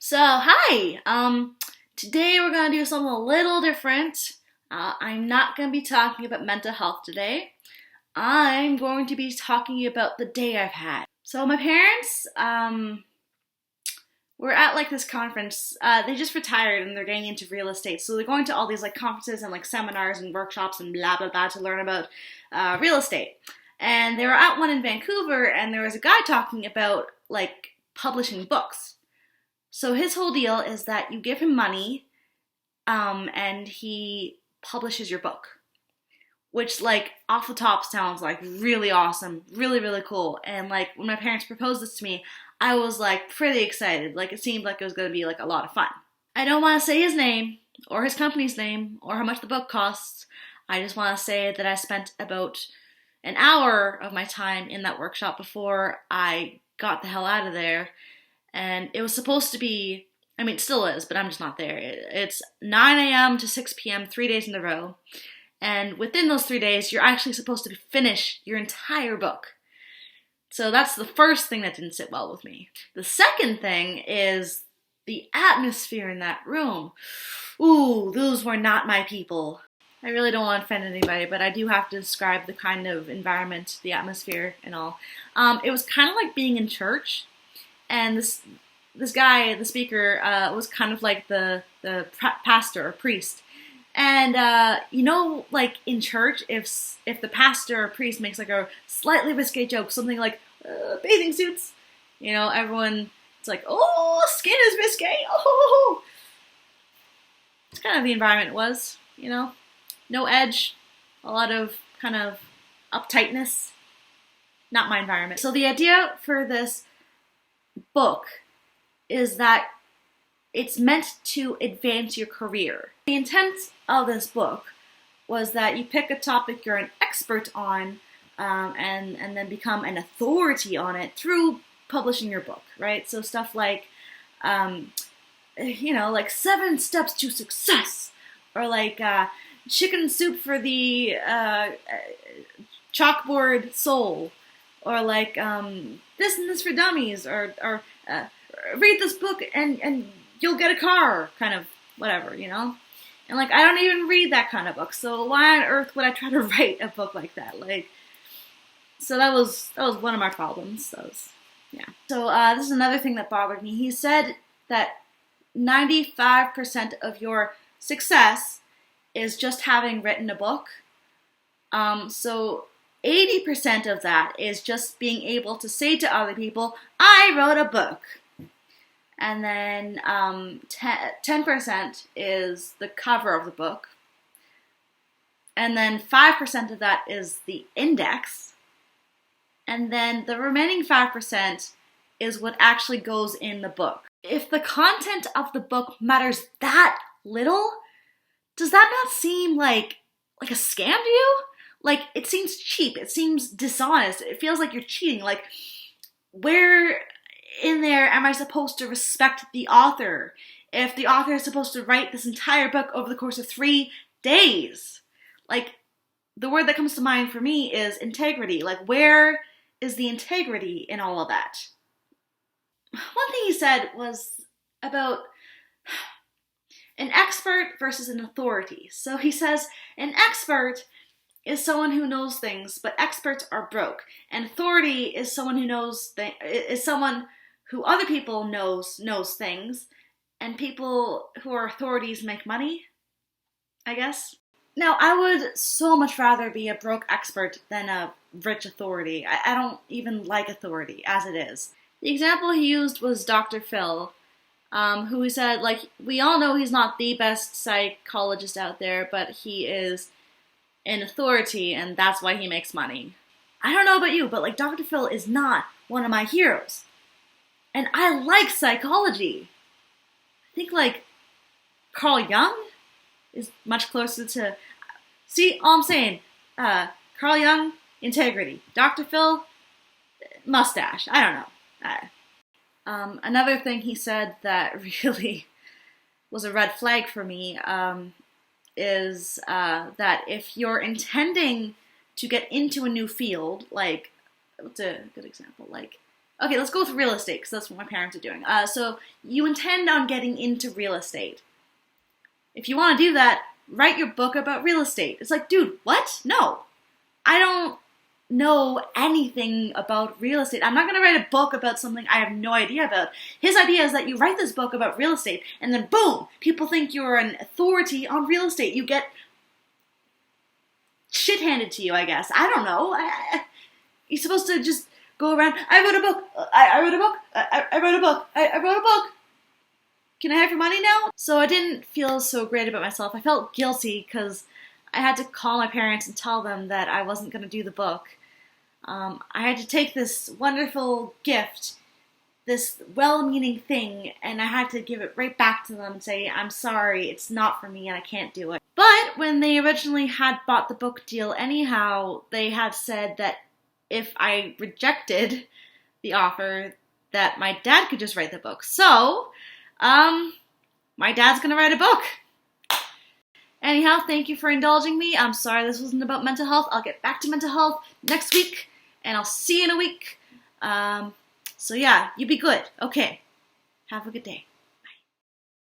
Hi. Today we're gonna do something a little different. I'm not gonna be talking about mental health today. I'm going to be talking about the day I've had. So my parents, were at like this conference. They just retired and they're getting into real estate. So they're going to all these like conferences and like seminars and workshops and blah blah blah to learn about real estate. And they were at one in Vancouver, and there was a guy talking about like publishing books. So his whole deal is that you give him money, and he publishes your book, which like off the top sounds like really awesome, really really cool. And like when my parents proposed this to me, I was like pretty excited. Like it seemed like it was going to be like a lot of fun. I don't want to say his name or his company's name or how much the book costs. I just want to say that I spent about an hour of my time in that workshop before I got the hell out of there. And it was supposed to be, I mean, it still is, but I'm just not there. It's 9 a.m. to 6 p.m., 3 days in a row. And within those 3 days, you're actually supposed to finish your entire book. So that's the first thing that didn't sit well with me. The second thing is the atmosphere in that room. Ooh, those were not my people. I really don't want to offend anybody, but I do have to describe the kind of environment, the atmosphere, and all. It was kind of like being in church, and this guy, the speaker, was kind of like the pastor or priest. And like in church, if the pastor or priest makes like a slightly risque joke, something like bathing suits, everyone it's like, oh, skin is risque. Oh, it's kind of the environment it was. No edge, a lot of kind of uptightness. Not my environment. So the idea for this book is that it's meant to advance your career. The intent of this book was that you pick a topic you're an expert on, and then become an authority on it through publishing your book, right? So stuff like, like 7 steps to success, or like chicken soup for the chalkboard soul, or like business for dummies, or read this book and you'll get a car, kind of whatever, And like I don't even read that kind of book, so why on earth would I try to write a book like that? So that was one of my problems. Yeah. So this is another thing that bothered me. He said that 95% of your success is just having written a book. So 80% of that is just being able to say to other people, I wrote a book. And then 10% is the cover of the book. And then 5% of that is the index. And then the remaining 5% is what actually goes in the book. If the content of the book matters that little, does that not seem like a scam to you? Like, it seems cheap. It seems dishonest. It feels like you're cheating. Like, where in there am I supposed to respect the author if the author is supposed to write this entire book over the course of 3 days? Like, the word that comes to mind for me is integrity. Like, where is the integrity in all of that? One thing he said was about an expert versus an authority. So he says an expert is someone who knows things, but experts are broke. And authority is someone who is someone who other people knows things, and people who are authorities make money, I guess. Now, I would so much rather be a broke expert than a rich authority. I don't even like authority as it is. The example he used was Dr. Phil, who he said, like, we all know he's not the best psychologist out there, but he is an authority, and that's why he makes money. I don't know about you, but like Dr. Phil is not one of my heroes. And I like psychology. I think like Carl Jung is much closer to... See, all I'm saying, Carl Jung, integrity. Dr. Phil, mustache. I don't know. Another thing he said that really was a red flag for me is that if you're intending to get into a new field, like, what's a good example? Like, Okay, let's go with real estate, because that's what my parents are doing. So you intend on getting into real estate. If you want to do that, write your book about real estate. It's like, dude, what? No. I don't know anything about real estate. I'm not going to write a book about something I have no idea about. His idea is that you write this book about real estate, and then boom, people think you're an authority on real estate. You get shit handed to you, I guess. I don't know. You're supposed to just go around, I wrote a book, I wrote a book, I wrote a book, I wrote a book. Can I have your money now? So I didn't feel so great about myself. I felt guilty because I had to call my parents and tell them that I wasn't going to do the book. I had to take this wonderful gift, this well-meaning thing, and I had to give it right back to them and say, I'm sorry, it's not for me and I can't do it. But when they originally had bought the book deal anyhow, they had said that if I rejected the offer, that my dad could just write the book. So, my dad's gonna write a book. Anyhow, thank you for indulging me. I'm sorry this wasn't about mental health. I'll get back to mental health next week, and I'll see you in a week. So yeah, you be good. Okay. Have a good day.